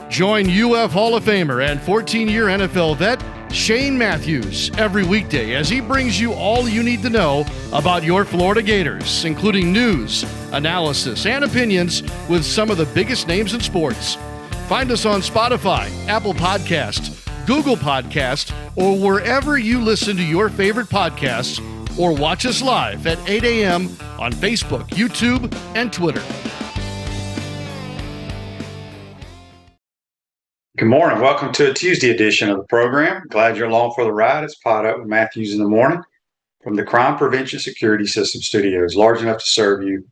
Join UF Hall of Famer and 14-year NFL vet Shane Matthews every weekday as he brings you all you need to know about your Florida Gators, including news, analysis, and opinions with some of the biggest names in sports. Find us on Spotify, Apple Podcasts, Google Podcasts, or wherever you listen to your favorite podcasts, or watch us live at 8 a.m. on Facebook, YouTube, and Twitter. Good morning. Welcome to a Tuesday edition of the program. Glad you're along for the ride. It's Pod Up with Matthews in the morning from the Crime Prevention Security System Studios. Large enough to serve you,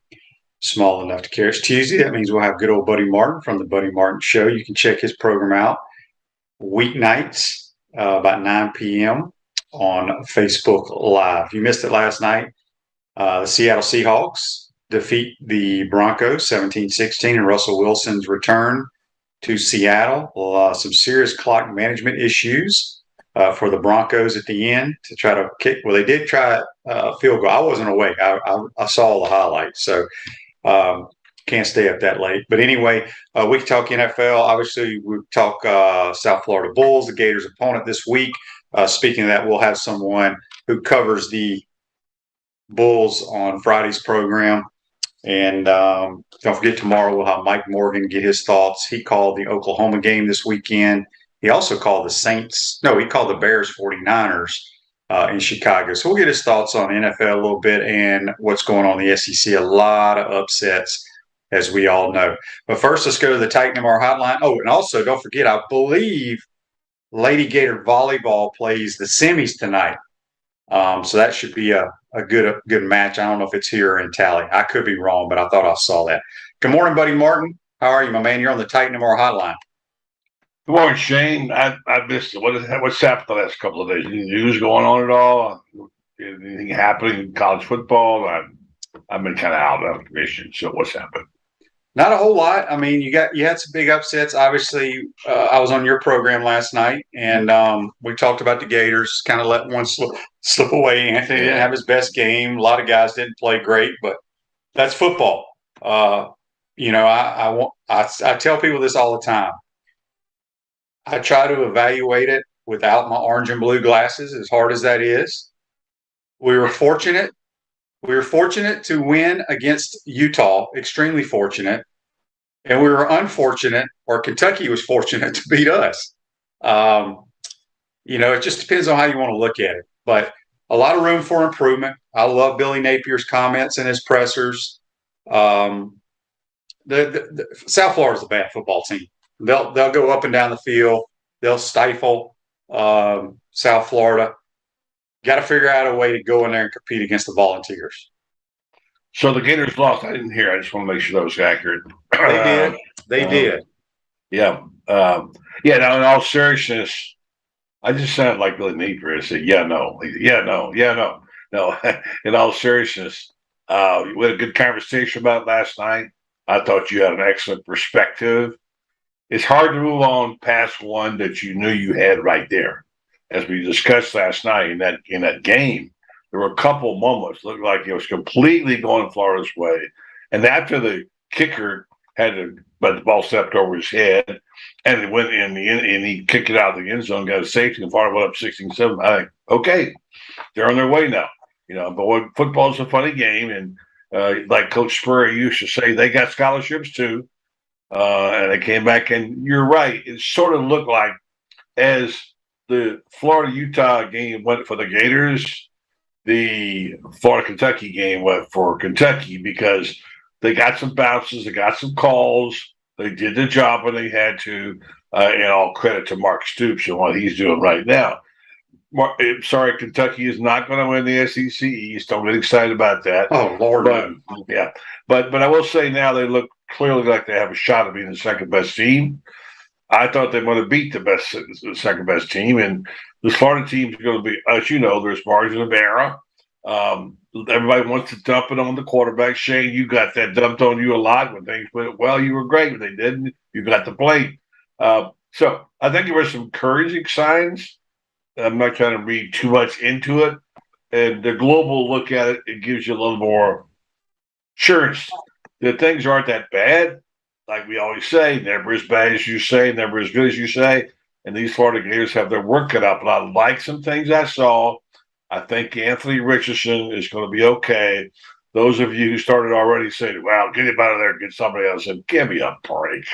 small enough to care. It's Tuesday. That means we'll have good old Buddy Martin from the Buddy Martin Show. You can check his program out weeknights about 9 p.m. on Facebook Live. If you missed it last night, the Seattle Seahawks defeat the Broncos 17-16 in Russell Wilson's return to Seattle. Some serious clock management issues for the Broncos at the end to try to kick. Well, they did try a field goal. I wasn't awake. I saw the highlights, so can't stay up that late. But anyway, we can talk NFL. Obviously, we talk South Florida Bulls, the Gators' opponent this week. Speaking of that, we'll have someone who covers the Bulls on Friday's program. And don't forget, tomorrow we'll have Mike Morgan get his thoughts. He called the Oklahoma game this weekend. He also called the Saints. No, he called the Bears 49ers in Chicago. So we'll get his thoughts on NFL a little bit and what's going on in the SEC. A lot of upsets, as we all know. But first, let's go to the Titan MR hotline. Oh, and also don't forget, I believe Lady Gator Volleyball plays the semis tonight. So that should be a good match. I don't know if it's here or in Tally. I could be wrong, but I thought I saw that. Good morning, Buddy Martin. How are you, my man? You're on the Titan MR hotline. Good morning, Shane. I missed it. What's happened the last couple of days? Any news going on at all? Anything happening in college football? I've been kind of out of information. So what's happened? Not a whole lot. I mean, you had some big upsets. Obviously, I was on your program last night, and we talked about the Gators. Kind of let one slip away. Anthony didn't have his best game. A lot of guys didn't play great, but that's football. I tell people this all the time. I try to evaluate it without my orange and blue glasses, as hard as that is. We were fortunate. We were fortunate to win against Utah, extremely fortunate. And we were unfortunate, or Kentucky was fortunate to beat us. It just depends on how you want to look at it. But a lot of room for improvement. I love Billy Napier's comments and his pressers. The South Florida's a bad football team. They'll go up and down the field. They'll stifle South Florida. Got to figure out a way to go in there and compete against the Volunteers. So the Gators lost. I didn't hear. I just want to make sure that was accurate. They did. Yeah. Now, in all seriousness, I just sounded like Billy Napier. I said, no. No, in all seriousness, we had a good conversation about it last night. I thought you had an excellent perspective. It's hard to move on past one that you knew you had right there. As we discussed last night in that game, there were a couple moments looked like it was completely going Florida's way. And after the kicker but the ball stepped over his head, and it went in and he kicked it out of the end zone, got a safety, and Florida went up 16-7. I think, okay, they're on their way now. But football's a funny game, and like Coach Spurrier used to say, they got scholarships too. And they came back, and you're right. It sort of looked like as the Florida-Utah game went for the Gators, the Florida-Kentucky game went for Kentucky because they got some bounces, they got some calls, they did the job when they had to, and all credit to Mark Stoops and what he's doing right now. Sorry, Kentucky is not going to win the SEC East. Don't get excited about that. Oh, Lord. But I will say now they look clearly like they have a shot of being the second-best team. I thought they would have beat the second-best team, and this Florida team is going to be, as you know, there's margin of error. Everybody wants to dump it on the quarterback. Shane, you got that dumped on you a lot when things went well. You were great when they didn't. You got the blame. So I think there were some encouraging signs. I'm not trying to read too much into it. And the global look at it, it gives you a little more assurance that things aren't that bad. like we always say, never as bad as you say, never as good as you say. And these Florida Gators have their work cut out. But I like some things I saw. I think Anthony Richardson is going to be okay. Those of you who started already saying, "Well, get him out of there, get somebody else," and give me a break.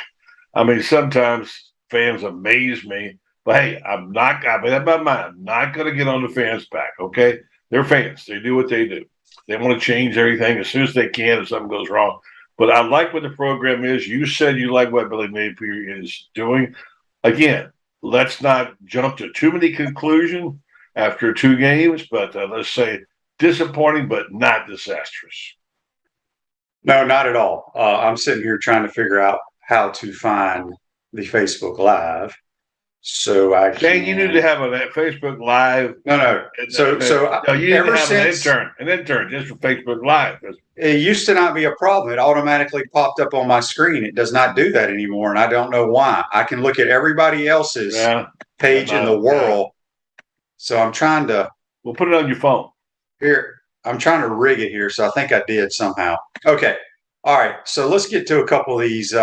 I mean, sometimes fans amaze me, but hey, I made up my mind. I'm not going to get on the fans' back. Okay, they're fans. They do what they do. They want to change everything as soon as they can if something goes wrong. But I like what the program is. You said you like what Billy Napier is doing. Again, let's not jump to too many conclusions after 2 games, but let's say disappointing, but not disastrous. No, not at all. I'm sitting here trying to figure out how to find the Facebook Live. So Shane, you need to have a Facebook Live. No. So you need to have an intern just for Facebook Live. It used to not be a problem. It automatically popped up on my screen. It does not do that anymore, and I don't know why. I can look at everybody else's page in the world. So I'm trying to. We'll put it on your phone. Here, I'm trying to rig it here, so I think I did somehow. Okay. All right. So let's get to a couple of these.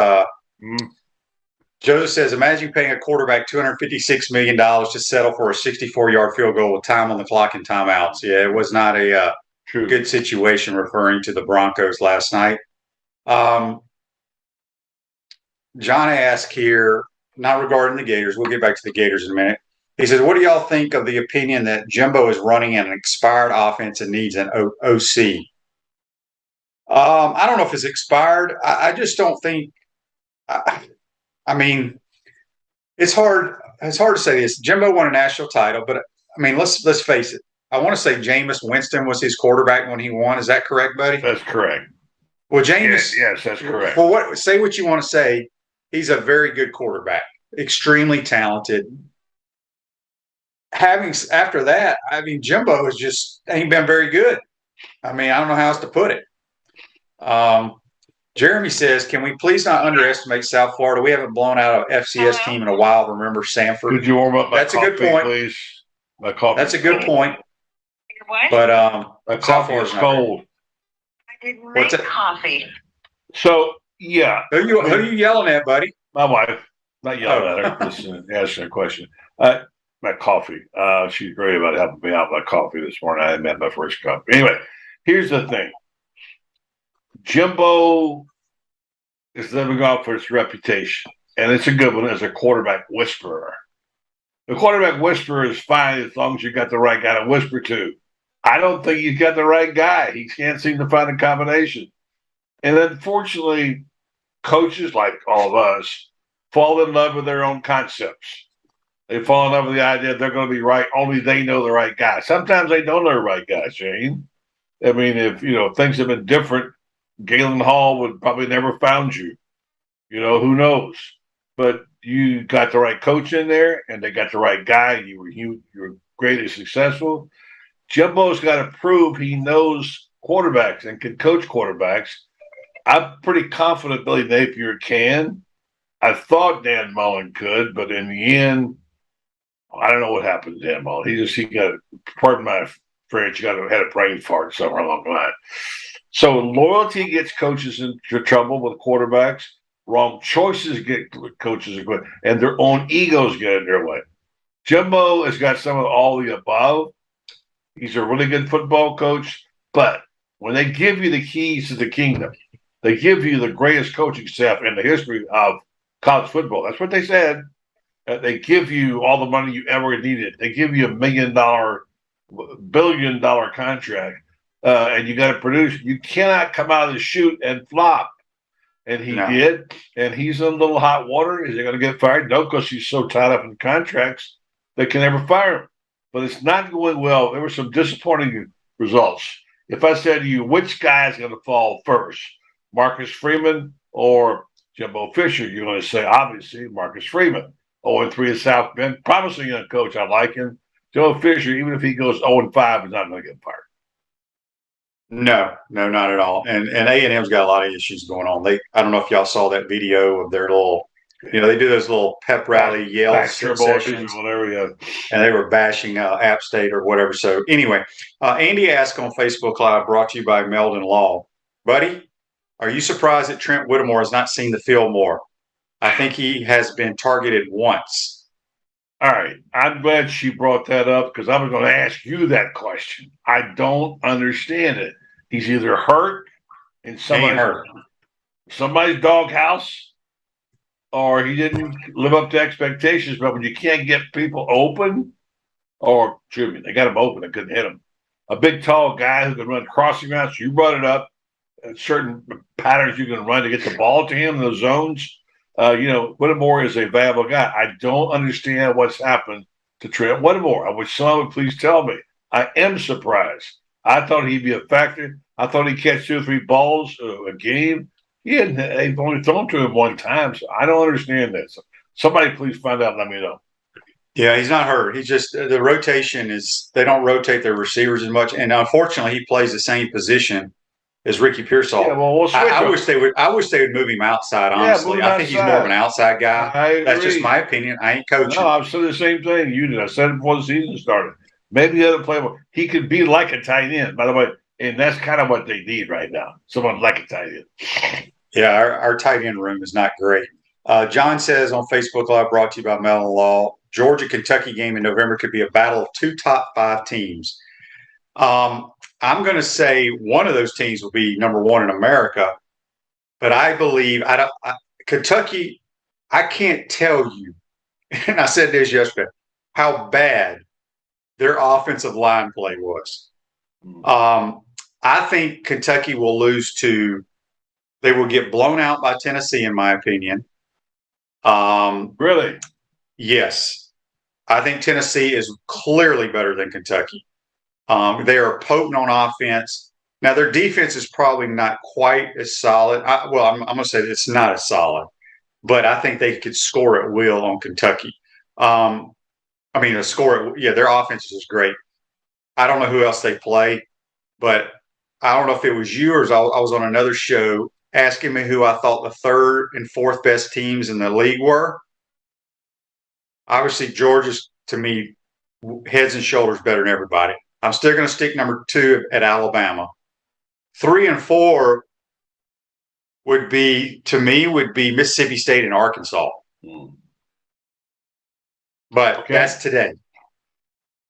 Joe says, imagine paying a quarterback $256 million to settle for a 64-yard field goal with time on the clock and timeouts. Yeah, it was not a good situation, referring to the Broncos last night. John asked here, not regarding the Gators. We'll get back to the Gators in a minute. He says, what do y'all think of the opinion that Jimbo is running an expired offense and needs an OC? I don't know if it's expired. I just don't think I mean, it's hard to say this. Jimbo won a national title, but I mean, let's face it. I want to say Jameis Winston was his quarterback when he won. Is that correct, buddy? That's correct. Well, Jameis. Yes, that's correct. Well, say what you want to say. He's a very good quarterback, extremely talented. After that, I mean, Jimbo ain't been very good. I mean, I don't know how else to put it. Jeremy says, can we please not underestimate South Florida? We haven't blown out an FCS team in a while. Remember Sanford? Could you warm up my That's coffee, a good point. please? My coffee. That's a good point. What? But my coffee is cold. I didn't make coffee. So, yeah. Who you yelling at, buddy? My wife. Not yelling at her. Just asking a question. My coffee. She's great about helping me out with my coffee this morning. I hadn't had my first cup. Anyway, here's the thing. Jimbo is living off for its reputation, and it's a good one as a quarterback whisperer. The quarterback whisperer is fine as long as you got the right guy to whisper to. I don't think he's got the right guy. He can't seem to find a combination. And unfortunately, coaches, like all of us, fall in love with their own concepts. They fall in love with the idea they're going to be right. Only they know the right guy. Sometimes they don't know the right guy, Shane. I mean, if things have been different, Galen Hall would probably never found you. Who knows? But you got the right coach in there, and they got the right guy. You were greatly successful. Jimbo's got to prove he knows quarterbacks and can coach quarterbacks. I'm pretty confident Billy Napier can. I thought Dan Mullen could, but in the end, I don't know what happened to Dan Mullen. He got, pardon my French, had a brain fart somewhere along the line. So loyalty gets coaches into trouble with quarterbacks. Wrong choices get coaches into trouble, and their own egos get in their way. Jimbo has got some of all the above. He's a really good football coach, but when they give you the keys to the kingdom, they give you the greatest coaching staff in the history of college football. That's what they said. They give you all the money you ever needed. They give you $1 million, $1 billion contract. And you got to produce. You cannot come out of the chute and flop. And he did. And he's in a little hot water. Is he going to get fired? No, because he's so tied up in contracts they can never fire him. But it's not going well. There were some disappointing results. If I said to you, which guy is going to fall first, Marcus Freeman or Jimbo Fisher, you're going to say, obviously, Marcus Freeman. 0-3 at South Bend. Promising young coach. I like him. Jimbo Fisher, even if he goes 0-5, is not going to get fired. No, not at all. And A&M's got a lot of issues going on. I don't know if y'all saw that video of their little, they do those little pep rally yells sessions, and they were bashing App State or whatever. So anyway, Andy asked on Facebook Live, brought to you by Meldon Law, buddy. Are you surprised that Trent Whittemore has not seen the field more? I think he has been targeted once. All right. I'm glad she brought that up because I was going to ask you that question. I don't understand it. He's either hurt in somebody's doghouse, or he didn't live up to expectations. But when you can't get people open, or excuse me, they got him open, they couldn't hit him. A big, tall guy who can run crossing routes. You brought it up. Certain patterns you can run to get the ball to him in the zones. Whittemore is a valuable guy. I don't understand what's happened to Trent Whittemore. I wish someone would please tell me. I am surprised. I thought he'd be a factor. I thought he'd catch 2 or 3 balls a game. They've only thrown to him one time, so I don't understand this. Somebody please find out and let me know. Yeah, he's not hurt. He's just the rotation is they don't rotate their receivers as much, and unfortunately, he plays the same position as Ricky Pearsall. Yeah, well, we'll switch I wish they would. I wish they would move him outside. Honestly, I think he's more of an outside guy. That's just my opinion. I ain't coaching. No, I've said the same thing you did. I said it before the season started. Maybe the other player, he could be like a tight end, by the way, and that's kind of what they need right now. Someone like a tight end. Yeah, our tight end room is not great. John says on Facebook Live, brought to you by Mellon Law, Georgia-Kentucky game in November could be a battle of 2 top 5 teams. I'm going to say one of those teams will be number 1 in America, but I believe Kentucky. I can't tell you, and I said this yesterday, how bad their offensive line play was. I think Kentucky will lose to. They will get blown out by Tennessee, in my opinion. Really? Yes. I think Tennessee is clearly better than Kentucky. They are potent on offense. Now, their defense is probably not quite as solid. I'm going to say it's not as solid, but I think they could score at will on Kentucky. Their offense is great. I don't know who else they play, but I don't know if it was you or I was on another show asking me who I thought the 3rd and 4th best teams in the league were. Obviously, Georgia's, to me, heads and shoulders better than everybody. I'm still going to stick number 2 at Alabama. 3 and 4 would be Mississippi State and Arkansas. But that's today.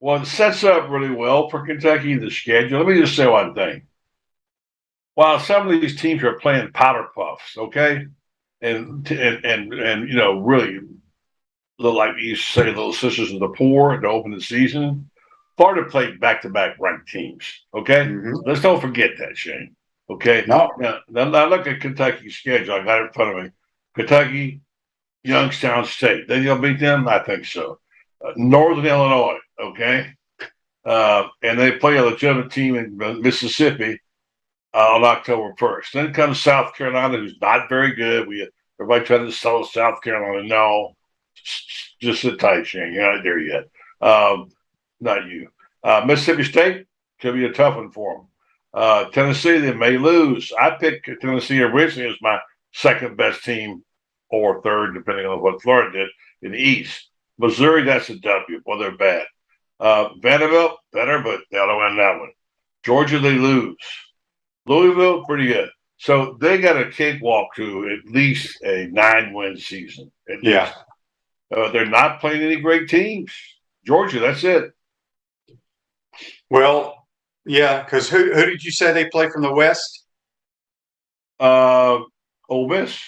Well, it sets up really well for Kentucky, the schedule. Let me just say one thing. While some of these teams are playing powder puffs, okay, and really look like you say little sisters of the poor to open the season, Florida played back-to-back ranked teams, okay? Mm-hmm. Let's don't forget that, Shane, okay? No. Now look at Kentucky's schedule. I got it in front of me. Kentucky, Youngstown State. Then you'll beat them? I think so. Northern Illinois, okay? And they play a legitimate team in Mississippi on October 1st. Then comes South Carolina, who's not very good. Everybody trying to sell South Carolina. No, just sit tight, Shane. You're not there yet. Not you. Mississippi State could be a tough one for them. Tennessee, they may lose. I picked Tennessee originally as my 2nd best team or 3rd, depending on what Florida did in the East. Missouri, that's a W. Well, they're bad. Vanderbilt, better, but they ought to win that one. Georgia, they lose. Louisville, pretty good. So they got a cakewalk to at least a 9-win season. Yeah. They're not playing any great teams. Georgia, that's it. Well, yeah, because who did you say they play from the West? Ole Miss.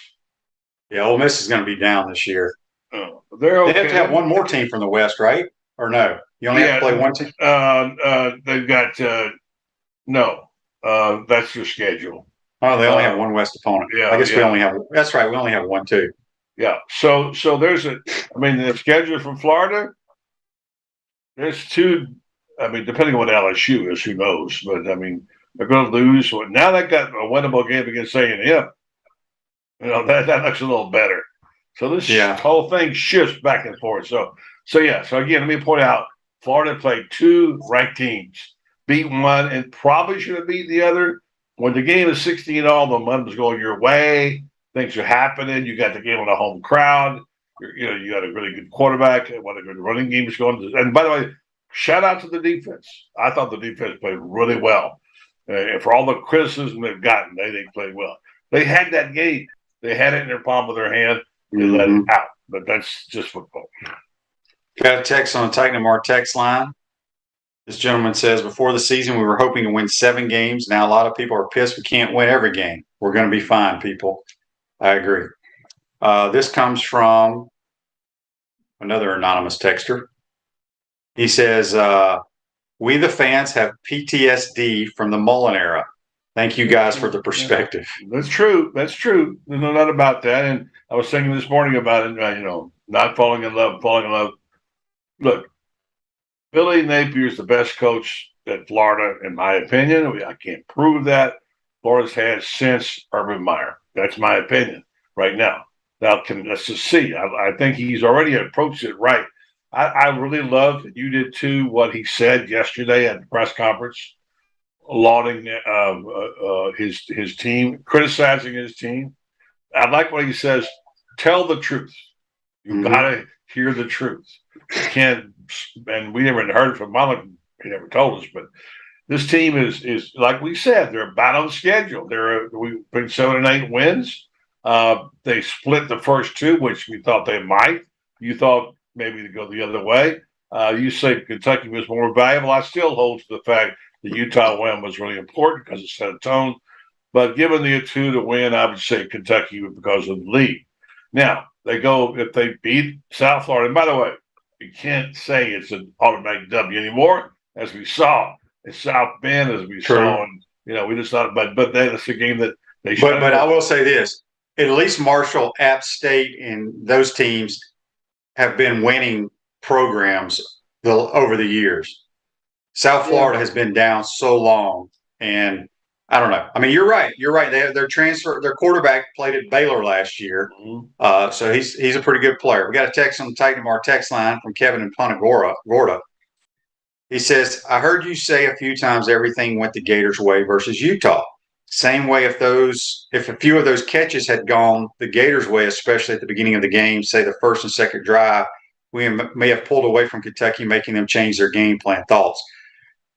Yeah, Ole Miss is going to be down this year. They're okay. They have to have one more team from the West, right? Or no? You only have to play one team? They've got no. That's your schedule. Oh, they only have one West opponent. Yeah, I guess we only have. That's right. We only have one too. Yeah. So there's the schedule from Florida. There's 2. Depending on what LSU is, who knows? But they're going to lose. Now they got a winnable game against A&M. That looks a little better. So this whole thing shifts back and forth. So again, let me point out, Florida played 2 ranked teams, beat one, and probably should have beat the other. When the game is 16-all, the momentum's going your way. Things are happening. You got the game on a home crowd. You got a really good quarterback. One of the good running games going. And by the way, shout out to the defense. I thought the defense played really well. And for all the criticism they've gotten, they played well. They had that game. They had it in their palm of their hand. They let it out. But that's just football. Got a text on the Titan Mar text line. This gentleman says, before the season, we were hoping to win 7 games. Now a lot of people are pissed we can't win every game. We're going to be fine, people. I agree. This comes from another anonymous texter. He says, we the fans have PTSD from the Mullen era. Thank you guys for the perspective. That's true. That's true. There's no doubt about that. And I was thinking this morning about it, not falling in love. Look, Billy Napier is the best coach at Florida, in my opinion. I can't prove that. Florida's had since Urban Meyer. That's my opinion right now. Now, let's just see. I think he's already approached it right. I really loved, and you did too, what he said yesterday at the press conference, lauding his team, criticizing his team. I like what he says. Tell the truth. You got to hear the truth. You can't, and we never heard it from Mullen. He never told us, but this team is like we said. They're about on schedule. We've been 7 and 8 wins. They split the first 2, which we thought they might. You thought maybe to go the other way. You say Kentucky was more valuable. I still hold to the fact the Utah win was really important because it set a tone. But given the 2 to win, I would say Kentucky because of the lead. Now, they go, if they beat South Florida, and by the way, you can't say it's an automatic W anymore, as we saw at South Bend, as we saw, and we just thought, but that's a game that they should. But I will say this: at least Marshall, App State, and those teams have been winning programs over the years. South Florida has been down so long, and I don't know. I mean, you're right. You're right. Their quarterback played at Baylor last year, so he's a pretty good player. We got a text on the Titan Mar text line from Kevin in Punta Gorda. He says, "I heard you say a few times everything went the Gators' way versus Utah. Same way if a few of those catches had gone the Gators' way, especially at the beginning of the game, say the first and second drive, we may have pulled away from Kentucky, making them change their game plan." Thoughts?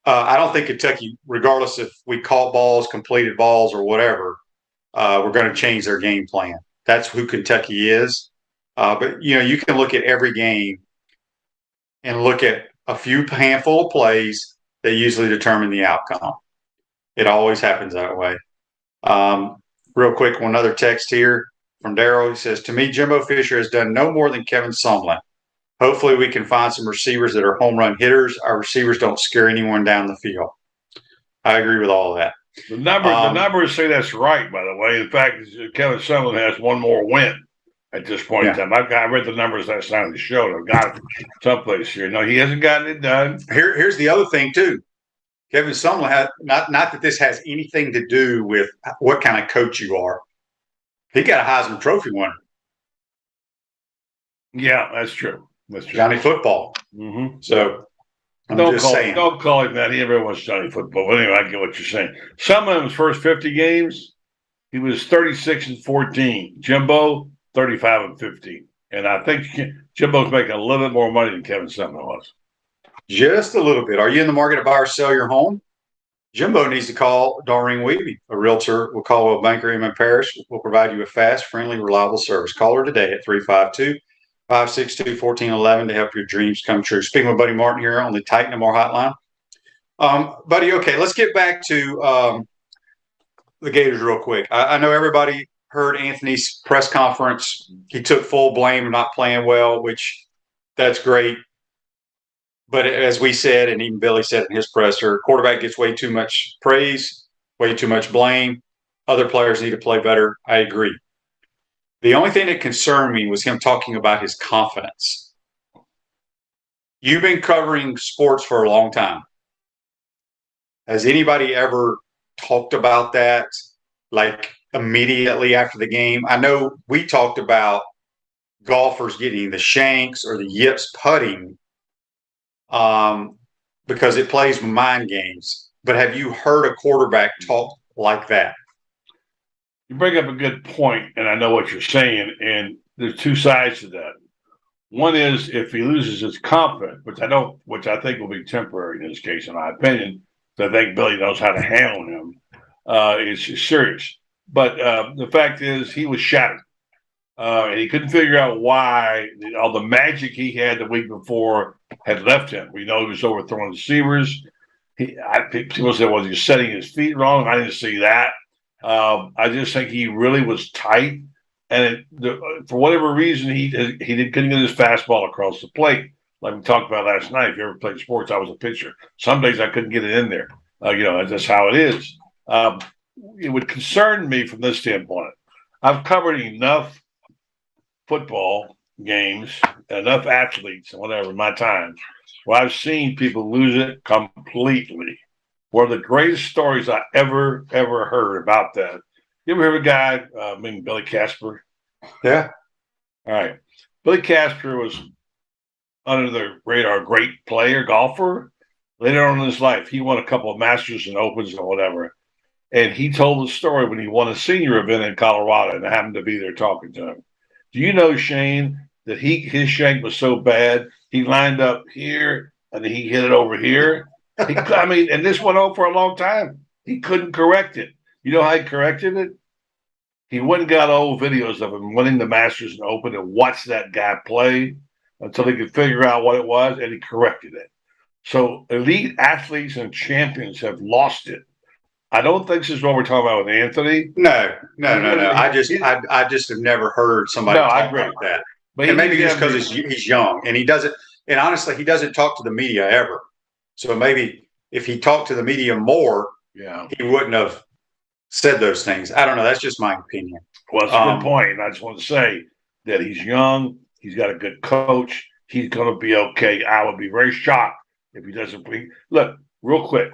I don't think Kentucky, regardless if we caught balls, completed balls, or whatever, we're going to change their game plan. That's who Kentucky is. But you can look at every game and look at a handful of plays that usually determine the outcome. It always happens that way. Real quick, one other text here from Daryl. He says, "To me, Jimbo Fisher has done no more than Kevin Sumlin. Hopefully we can find some receivers that are home run hitters. Our receivers don't scare anyone down the field." I agree with all of that. The numbers say that's right, by the way. In fact, Kevin Sumlin has one more win at this point in time. I read the numbers last night on the show. I've got it someplace here. No, he hasn't gotten it done. Here's the other thing, too. Kevin Sumlin has not that this has anything to do with what kind of coach you are. He got a Heisman Trophy winner. Yeah, that's true. That's true. Johnny Football. So don't call him that. He never was Johnny Football. But anyway, I get what you're saying. Some of his first 50 games, he was 36-14. Jimbo 35-15. And I think Jimbo's making a little bit more money than Kevin Sumlin was. Just a little bit. Are you in the market to buy or sell your home? Jimbo needs to call Doreen Weeby, a realtor. Will Caldwell Banker in Parish. Will provide you a fast, friendly, reliable service. Call her today at 352-562-1411 to help your dreams come true. Speaking with Buddy Martin here on the Titan Mar hotline. Buddy, okay, let's get back to the Gators real quick. I know everybody heard Anthony's press conference. He took full blame of not playing well, which that's great. But as we said, and even Billy said in his presser, quarterback gets way too much praise, way too much blame. Other players need to play better. I agree. The only thing that concerned me was him talking about his confidence. You've been covering sports for a long time. Has anybody ever talked about that, like immediately after the game? I know we talked about golfers getting the shanks or the yips putting because it plays mind games. But have you heard a quarterback talk like that? You bring up a good point, and I know what you're saying, and there's two sides to that. One is if he loses his confidence, which I think will be temporary in this case, in my opinion. I think Billy knows how to handle him. It's serious. But the fact is, he was shattered. And he couldn't figure out why all the magic he had the week before had left him. We know he was overthrowing receivers. People said, was he setting his feet wrong? I didn't see that. I just think he really was tight. And for whatever reason, he couldn't get his fastball across the plate. Like we talked about last night. If you ever played sports, I was a pitcher. Some days I couldn't get it in there. That's how it is. It would concern me from this standpoint. I've covered enough football games, enough athletes, and whatever in my time, where I've seen people lose it completely. One of the greatest stories I ever heard about that. You ever hear of a guy named Billy Castro? Yeah. All right. Billy Castro was under the radar, great player, golfer. Later on in his life, he won a couple of Masters and Opens and whatever. And he told the story when he won a senior event in Colorado, and I happened to be there talking to him. Do you know, Shane, that his shank was so bad, he lined up here and he hit it over here? And this went on for a long time. He couldn't correct it. You know how he corrected it? He went and got old videos of him winning the Masters and Open and watched that guy play until he could figure out what it was, and he corrected it. So elite athletes and champions have lost it. I don't think this is what we're talking about with Anthony. No. I just have never heard somebody talk about that. But maybe just because he's young and he doesn't. And honestly, he doesn't talk to the media ever. So maybe if he talked to the media more, he wouldn't have said those things. I don't know. That's just my opinion. Well, that's a good point. And I just want to say that he's young. He's got a good coach. He's going to be okay. I would be very shocked if he doesn't bring. Look, real quick.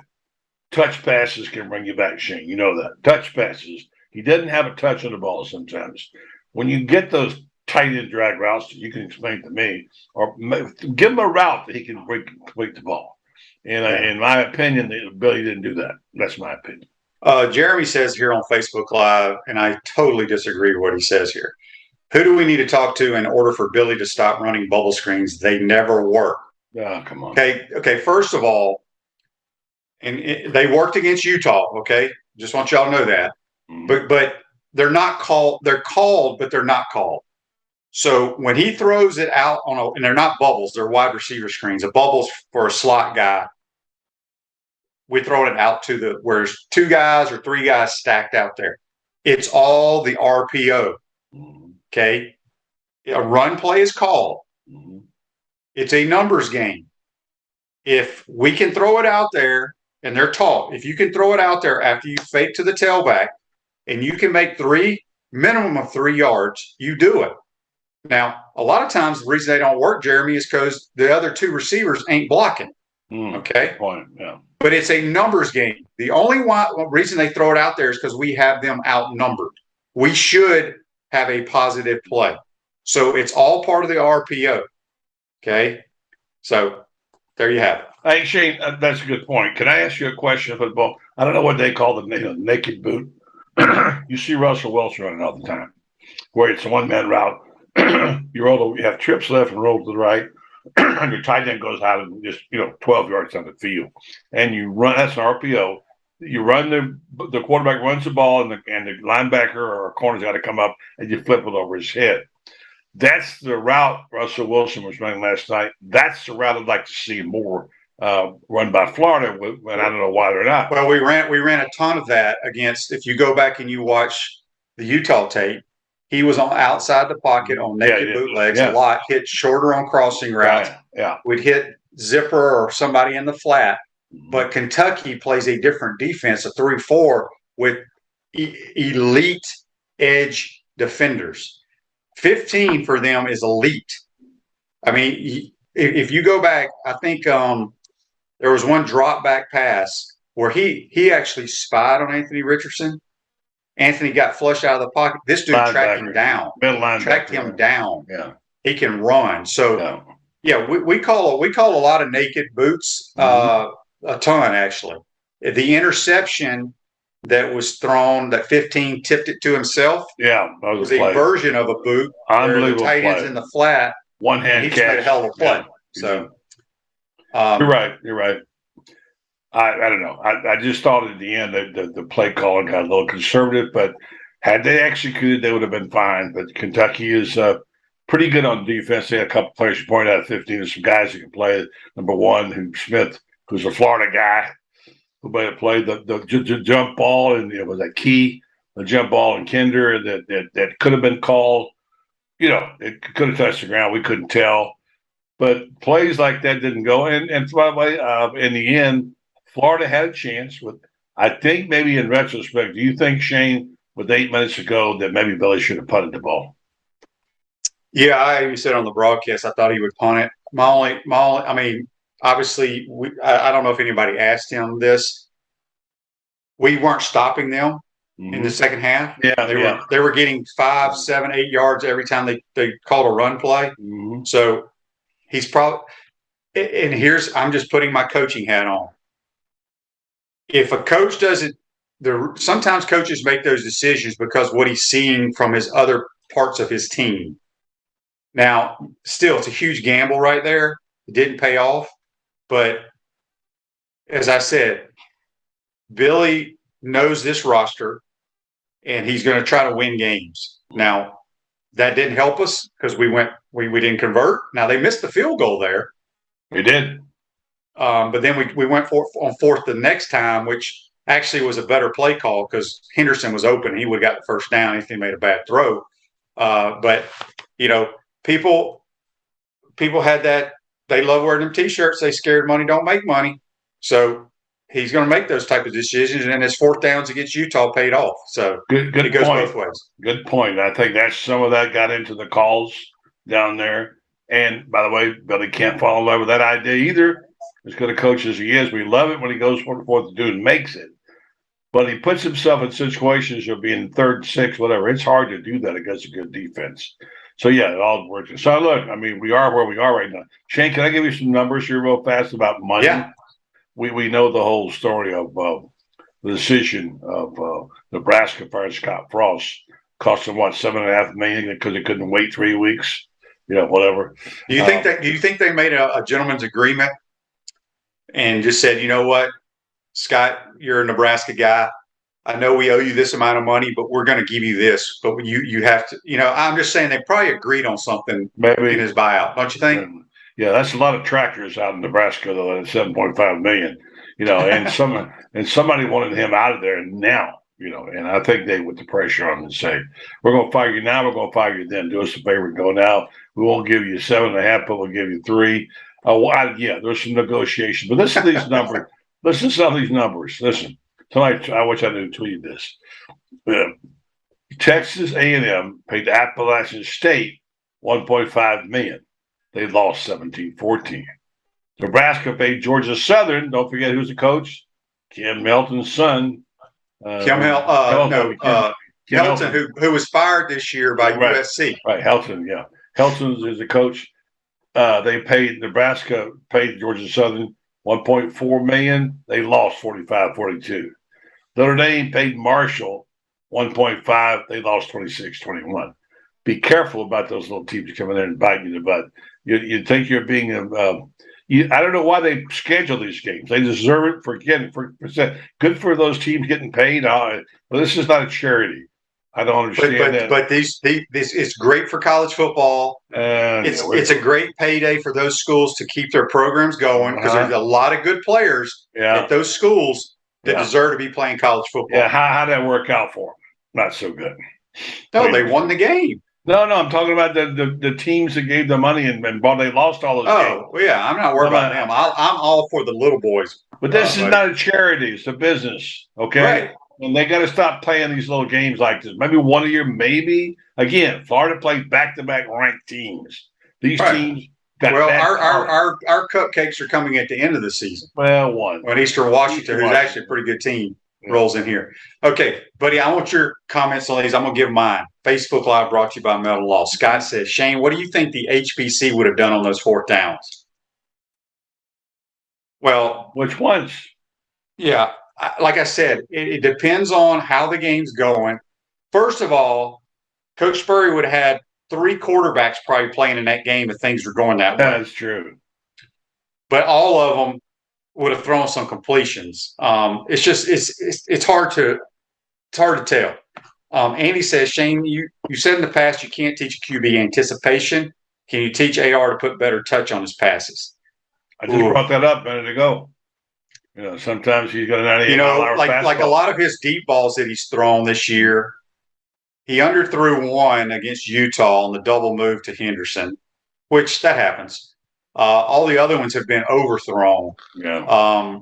Touch passes can bring you back, Shane. You know that. Touch passes. He doesn't have a touch on the ball sometimes. When you get those tight end drag routes, you can explain to me, or give him a route that he can complete the ball. And in my opinion, Billy didn't do that. That's my opinion. Jeremy says here on Facebook Live, and I totally disagree with what he says here. Who do we need to talk to in order for Billy to stop running bubble screens? They never work. Oh, come on. Okay. First of all, and they worked against Utah. Okay, just want y'all to know that. Mm-hmm. But they're not called. They're called, but they're not called. So when he throws it out and they're not bubbles, they're wide receiver screens. A bubble's for a slot guy. We throw it out to where there's 2 guys or 3 guys stacked out there. It's all the RPO. Mm-hmm. Okay, a run play is called. Mm-hmm. It's a numbers game. If we can throw it out there. And they're taught, if you can throw it out there after you fake to the tailback and you can make minimum of 3 yards, you do it. Now, a lot of times the reason they don't work, Jeremy, is because the other 2 receivers ain't blocking. Okay? Point. Yeah. But it's a numbers game. The only reason they throw it out there is because we have them outnumbered. We should have a positive play. So it's all part of the RPO. Okay? So there you have it. Hey, Shane, that's a good point. Can I ask you a question of football? I don't know what they call the naked boot. You see Russell Wilson running all the time, where it's a one-man route. You have trips left and roll to the right, and your tight end goes out and just 12 yards on the field, and you run. That's an RPO. You run the quarterback runs the ball, and the linebacker or corner's got to come up, and you flip it over his head. That's the route Russell Wilson was running last night. That's the route I'd like to see more run by Florida, and I don't know why they're not. Well, we ran a ton of that against. If you go back and you watch the Utah tape, he was on outside the pocket on naked bootlegs a lot. Hit shorter on crossing routes. Yeah, we'd hit zipper or somebody in the flat. But Kentucky plays a different defense, a 3-4 with elite edge defenders. 15 for them is elite. I mean, if you go back, I think there was one drop back pass where he actually spied on Anthony Richardson. Anthony got flushed out of the pocket. This dude tracked him down. Tracked him down. Yeah, he can run. So we call a lot of naked boots. A ton actually. The interception that was thrown, that 15 tipped it to himself. Yeah, that was a version of a boot. Unbelievable. The tight end's in the flat. One hand catch. He made a hell of a play. Yeah. So you're right. I don't know. I just thought at the end that the play calling got a little conservative, but Had they executed, they would have been fine. But Kentucky is pretty good on defense. They had a couple players you pointed out, 15. There's some guys who can play. Number one, Smith, who's a Florida guy, who played the jump ball, and it was a key, the jump ball in Kinder that could have been called. It could have touched the ground. We couldn't tell. But plays like that didn't go. And by the way, in the end, Florida had a chance. I think maybe in retrospect, do you think, Shane, with 8 minutes to go, that maybe Billy should have punted the ball? Yeah, I even said on the broadcast, I thought he would punt it. I mean, obviously, I don't know if anybody asked him this. We weren't stopping them in the second half. Yeah, they were getting 5, 7, 8 yards every time they called a run play. Mm-hmm. So he's probably – and I'm just putting my coaching hat on. If a coach doesn't – sometimes coaches make those decisions because what he's seeing from his other parts of his team. Now, still, it's a huge gamble right there. It didn't pay off. But as I said, Billy knows this roster, and he's going to try to win games. Now, that didn't help us because we didn't convert. Now, they missed the field goal there. They did. But then we went on fourth the next time, which actually was a better play call because Henderson was open. He would have got the first down if he made a bad throw. But, people had that. They love wearing them T-shirts. They scared money don't make money. So he's going to make those type of decisions, and then his fourth downs against Utah paid off. So good it goes point. both ways. Good point. I think that's some of that got into the calls down there. And by the way, Billy can't fall in love with that idea either. As good a coach as he is, we love it when he goes for the fourth dude and makes it. But he puts himself in situations of being third, sixth, whatever. It's hard to do that against a good defense. So, yeah, it all works. So, look, I mean, we are where we are right now. Shane, can I give you some numbers here real fast about money? Yeah. We know the whole story of the decision of Nebraska firing Scott Frost. Cost them, what, $7.5 million because they couldn't wait 3 weeks? Whatever. Do you think they made a gentleman's agreement and just said, you know what, Scott, you're a Nebraska guy. I know we owe you this amount of money, but we're going to give you this. But you have to, I'm just saying they probably agreed on something maybe in his buyout. Don't you think? Yeah, that's a lot of tractors out in Nebraska, though, at $7.5 million, and somebody wanted him out of there now, and I think they put the pressure on him and say, we're going to fire you now, we're going to fire you then. Do us a favor and go now. We won't give you 7.5, but we'll give you 3. There's some negotiation. But listen to these numbers. Listen to some of these numbers. Listen. Tonight, I wish I didn't tweet this. Texas A&M paid Appalachian State $1.5 million. They lost 17-14. Nebraska paid Georgia Southern. Don't forget who's the coach. Kim Helton's son. Helton, who was fired this year by USC. Right, Helton. Yeah, Helton is the coach. Nebraska paid Georgia Southern $1.4 million. They lost 45-42. Notre Dame paid Marshall $1.5. They lost 26-21. Be careful about those little teams coming in and biting you in the butt. You think you're being I don't know why they schedule these games. They deserve it for good for those teams getting paid. But this is not a charity. I don't understand that. But this it's great for college football. It's a great payday for those schools to keep their programs going because there's a lot of good players at those schools that deserve to be playing college football. Yeah, how did that work out for them? Not so good. No, they won the game. No, I'm talking about the teams that gave the money and they lost all those games. Oh, yeah, I'm not worried about them. I'm all for the little boys. But this is not a charity. It's a business, okay? Right. And they got to stop playing these little games like this. Maybe one a year, maybe. Again, Florida plays back-to-back ranked teams. These teams got our cupcakes are coming at the end of the season. Well, one. When Eastern Washington, who's actually a pretty good team, rolls in here. Okay, buddy, I want your comments on these. I'm going to give mine. Facebook Live brought to you by Metal Law. Scott says, Shane, what do you think the HBC would have done on those fourth downs? Well, which ones? Yeah, like I said, it depends on how the game's going. First of all, Coach Spurrier would have had 3 quarterbacks probably playing in that game if things were going that way. That's true. But all of them would have thrown some completions. It's hard to tell. Andy says, Shane, you said in the past you can't teach a QB anticipation. Can you teach AR to put better touch on his passes? I just brought that up a minute ago. Sometimes he's got a 98-mile-an-hour fastball. Like a lot of his deep balls that he's thrown this year, he underthrew one against Utah on the double move to Henderson, which that happens. All the other ones have been overthrown. Yeah.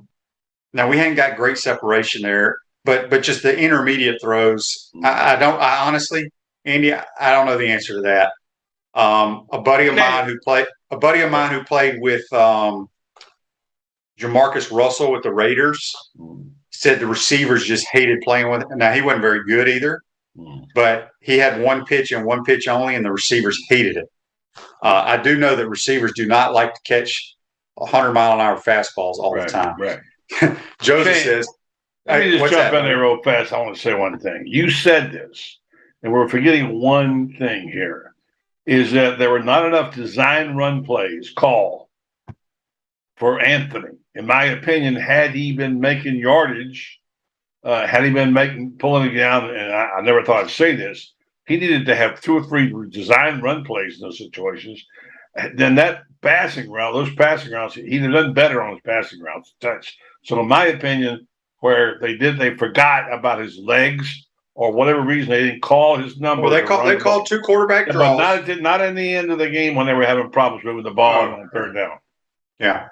Now we haven't got great separation there, but just the intermediate throws. I honestly, Andy, I don't know the answer to that. A buddy of mine who played with Jamarcus Russell with the Raiders said the receivers just hated playing with him. Now he wasn't very good either, but he had one pitch and one pitch only, and the receivers hated it. I do know that receivers do not like to catch 100-mile-an-hour fastballs all the time. Right. Joseph says, let me just jump in there real fast. I want to say one thing. You said this, and we're forgetting one thing here, is that there were not enough design run plays called for Anthony. In my opinion, had he been making yardage, had he been pulling it down, and I never thought I'd say this, he needed to have 2 or 3 design run plays in those situations. Then that those passing routes, he'd have done better on his passing routes touch. So in my opinion, where they forgot about his legs or whatever reason, they didn't call his number. Well, they called 2 quarterback draws. But not in the end of the game when they were having problems moving the ball on 3rd down. Yeah.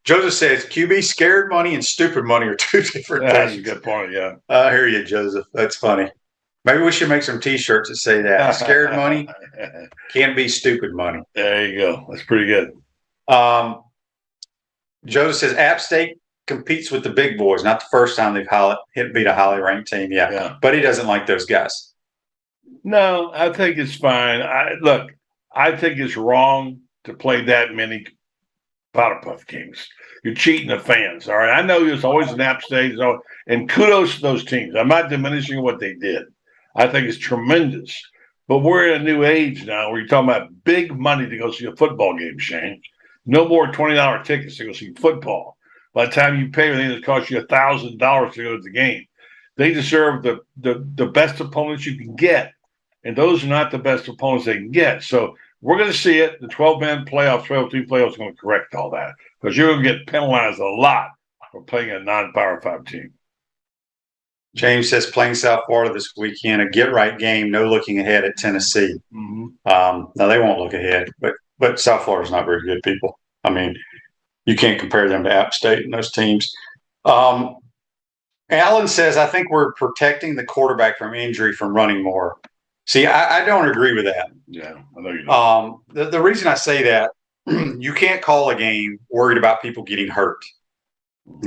Joseph says QB scared money and stupid money are 2 different things. That's a good point, yeah. I hear you, Joseph. That's funny. Maybe we should make some T-shirts that say that. Scared money can be stupid money. There you go. That's pretty good. Joseph says App State competes with the big boys. Not the first time they've beat a highly ranked team. Yeah. But he doesn't like those guys. No, I think it's fine. I think it's wrong to play that many powder puff games. You're cheating the fans, all right? I know there's always an App State, and kudos to those teams. I'm not diminishing what they did. I think it's tremendous. But we're in a new age now where you're talking about big money to go see a football game, Shane. No more $20 tickets to go see football. By the time you pay everything, it costs you $1,000 to go to the game. They deserve the best opponents you can get, and those are not the best opponents they can get. So we're going to see it. The 12-man playoff, 12-team playoff is going to correct all that because you're going to get penalized a lot for playing a non-Power 5 team. James says playing South Florida this weekend, a get-right game, no looking ahead at Tennessee. Mm-hmm. No, they won't look ahead, but South Florida's not very good, people. I mean, you can't compare them to App State and those teams. Alan says, I think we're protecting the quarterback from injury from running more. See, I don't agree with that. Yeah, I know you don't. The reason I say that, you can't call a game worried about people getting hurt.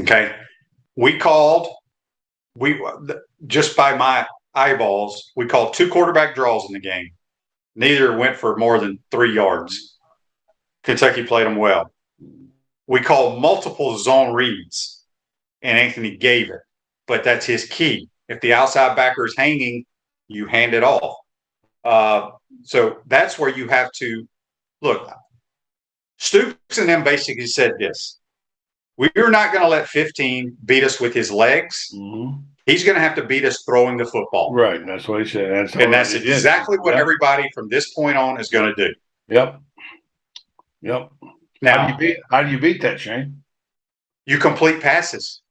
Okay? Just by my eyeballs, we called 2 quarterback draws in the game. Neither went for more than 3 yards. Kentucky played them well. We called multiple zone reads, and Anthony gave it. But that's his key. If the outside backer is hanging, you hand it off. So that's where you have to look. Stoops and them basically said this. We're not going to let 15 beat us with his legs. Mm-hmm. He's going to have to beat us throwing the football. Right. That's what he said. That's exactly what everybody from this point on is going to do. Yep. Now, how do you beat that, Shane? You complete passes.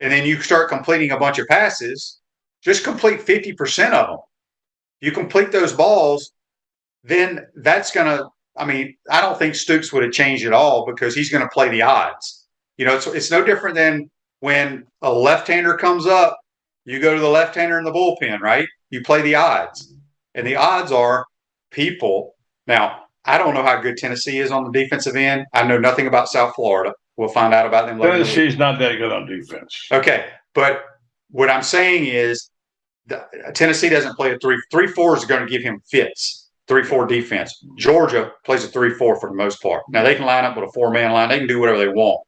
And then you start completing a bunch of passes. Just complete 50% of them. You complete those balls, then that's going to – I mean, I don't think Stoops would have changed at all because he's going to play the odds. It's no different than when a left-hander comes up, you go to the left-hander in the bullpen, right? You play the odds. And the odds are people – now, I don't know how good Tennessee is on the defensive end. I know nothing about South Florida. We'll find out about them later. Tennessee's not that good on defense. Okay, but what I'm saying is Tennessee doesn't play a 3-4 is going to give him fits. 3-4 defense. Georgia plays a 3-4 for the most part. Now they can line up with a 4-man line. They can do whatever they want.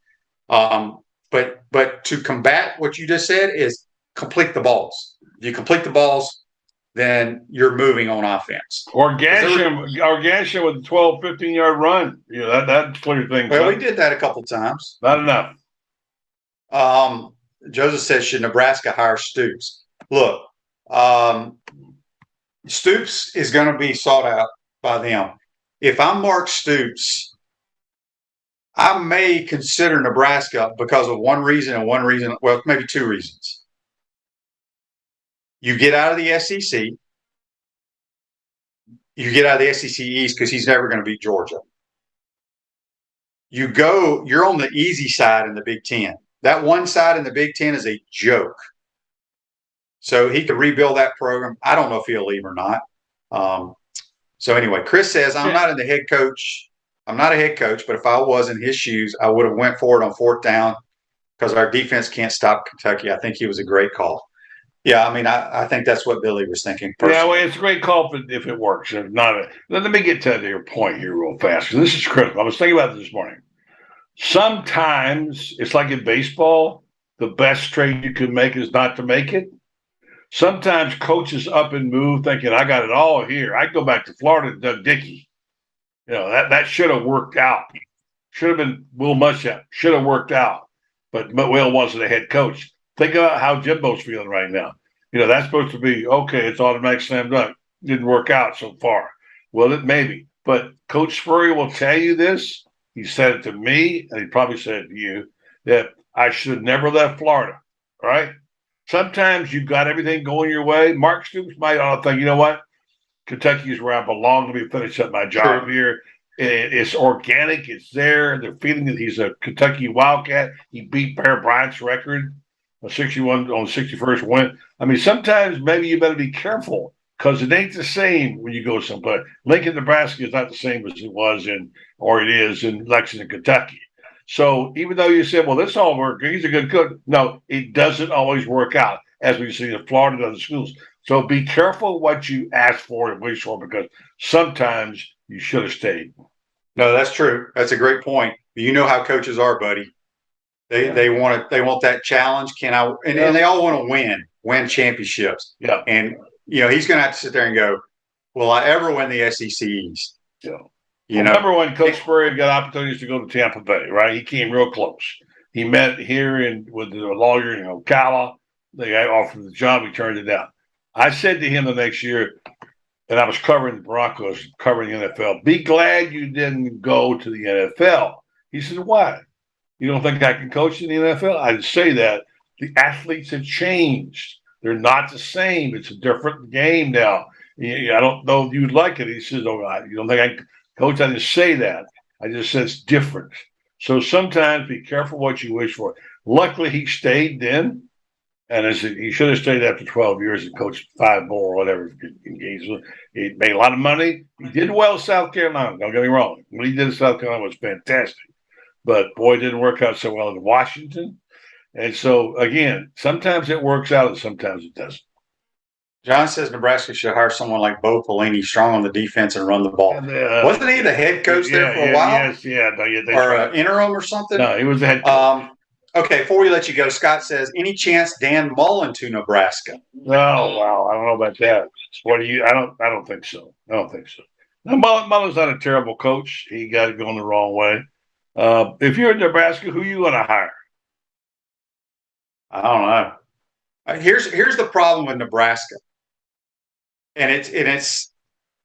But to combat what you just said is complete the balls. If you complete the balls, then you're moving on offense. Or gash him with a 12, 15-yard run. That clear things Well, up. we did that a couple times. Not enough. Joseph says, should Nebraska hire Stoops? Look, Stoops is going to be sought out by them. If I'm Mark Stoops, I may consider Nebraska because of one reason and one reason, well, maybe two reasons. You get out of the SEC, you get out of the SEC East because he's never going to beat Georgia. You're on the easy side in the Big Ten. That one side in the Big Ten is a joke. So he could rebuild that program. I don't know if he'll leave or not. So anyway, Chris says, I'm not in the head coach. I'm not a head coach, but if I was in his shoes, I would have went for it on fourth down because our defense can't stop Kentucky. I think he was a great call. Yeah, I mean, I think that's what Billy was thinking. Personally. Yeah, well, it's a great call if it works. If not, let me get to your point here real fast because this is critical. I was thinking about this morning. Sometimes it's like in baseball, the best trade you can make is not to make it. Sometimes coaches up and move thinking, I got it all here. I go back to Florida to Doug Dickey. You know, that should have worked out. Should have been Will Muschamp. Should have worked out. But Will wasn't a head coach. Think about how Jimbo's feeling right now. You know, that's supposed to be, okay, it's automatic slam dunk. Didn't work out so far. Well, it maybe. But Coach Spurrier will tell you this. He said it to me, and he probably said it to you, that I should have never left Florida, right? Sometimes you've got everything going your way. Mark Stoops might think, you know what? Kentucky is where I belong. Let me finish up my job here. It's organic. It's there. They're feeling that he's a Kentucky Wildcat. He beat Bear Bryant's record, a 61 on 61st win. I mean, sometimes maybe you better be careful because it ain't the same when you go someplace. Lincoln, Nebraska is not the same as it was or it is in Lexington, Kentucky. So even though you said, well, this all worked, he's a good coach. No, it doesn't always work out, as we see in Florida and other schools. So be careful what you ask for and wish for because sometimes you should have stayed. No, that's true. That's a great point. You know how coaches are, buddy. They want that challenge. And they all want to win championships. Yeah. And he's going to have to sit there and go, will I ever win the SEC East? Yeah. Remember when Coach Spurrier got opportunities to go to Tampa Bay, right? He came real close. He met here with the lawyer in Ocala. They got offered the job. He turned it down. I said to him the next year, and I was covering the Broncos, covering the NFL, be glad you didn't go to the NFL. He said, why? You don't think I can coach in the NFL? I didn't say that. The athletes have changed. They're not the same. It's a different game now. I don't know if you'd like it. He says, oh, you don't think I can coach? I didn't say that. I just said it's different. So sometimes be careful what you wish for. Luckily, he stayed then. And he should have stayed after 12 years and coached 5 bowl or whatever. He made a lot of money. He did well in South Carolina. Don't get me wrong. What he did in South Carolina was fantastic. But, boy, it didn't work out so well in Washington. And so, again, sometimes it works out and sometimes it doesn't. John says Nebraska should hire someone like Bo Pelini, strong on the defense and run the ball. Wasn't he the head coach there for a while? Yes, yeah. Or an interim or something? No, he was the head coach. Okay, before we let you go, Scott says, any chance Dan Mullen to Nebraska? Oh, wow. I don't know about that. What do you? I don't think so. I don't think so. Now, Mullen's not a terrible coach. He got it going the wrong way. If you're in Nebraska, who are you going to hire? I don't know. Here's the problem with Nebraska, and it's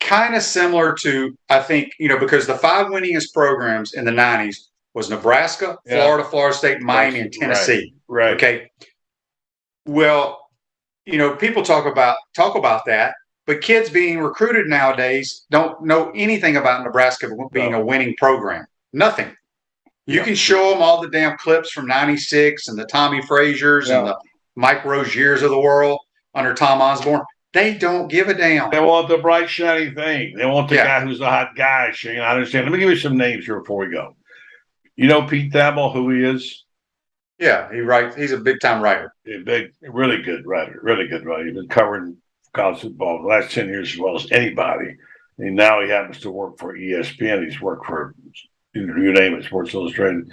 kind of similar to, I think, because the 5 winningest programs in the 90s was Nebraska, Florida, Florida State, Miami, and Tennessee. Right. Okay. Well, people talk about that, but kids being recruited nowadays don't know anything about Nebraska being a winning program. Nothing. You can show them all the damn clips from '96 and the Tommy Frazier's and the Mike Rozier's of the world under Tom Osborne. They don't give a damn. They want the bright, shiny thing. They want the guy who's the hot guy. Shane, I understand. Let me give you some names here before we go. You know Pete Thamel, who he is? Yeah, he writes. He's a big-time writer. Really good writer. Really good writer. He's been covering college football the last 10 years as well as anybody. And now he happens to work for ESPN. He's worked for, you name it, Sports Illustrated,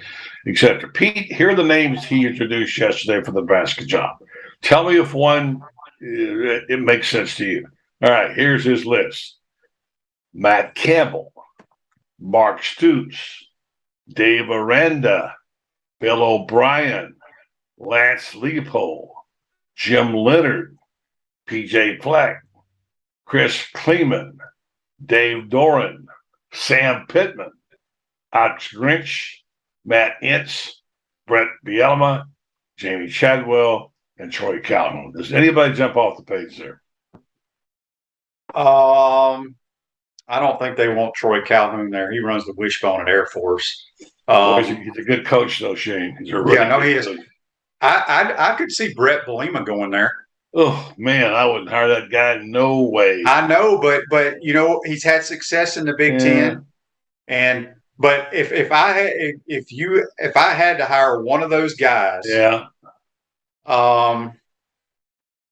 etc. Pete, here are the names he introduced yesterday for the Nebraska job. Tell me if one, it makes sense to you. All right, here's his list. Matt Campbell, Mark Stoops, Dave Aranda, Bill O'Brien, Lance Leopold, Jim Leonard, PJ Fleck, Chris Kleeman, Dave Doran, Sam Pittman, Ox Grinch, Matt Ince, Brett Bielema, Jamie Chadwell, and Troy Calhoun. Does anybody jump off the page there? I don't think they want Troy Calhoun there. He runs the wishbone at Air Force. He's a good coach, though, Shane. He's a really he is. I could see Brett Bielema going there. Oh man, I wouldn't hire that guy. No way. I know, but he's had success in the Big Ten, but if I had to hire one of those guys, I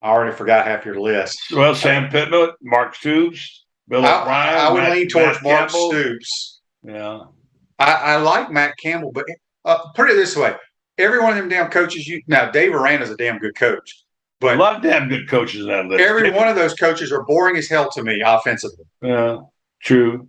already forgot half your list. Well, Sam Pittman, Mark Stoops, Bill O'Brien. I would lean towards Mark Stoops. Yeah, I like Matt Campbell, but put it this way: every one of them damn coaches. Now, Dave Aranda's a damn good coach. But a lot of damn good coaches in that list. Every one of those coaches are boring as hell to me offensively. Yeah, true.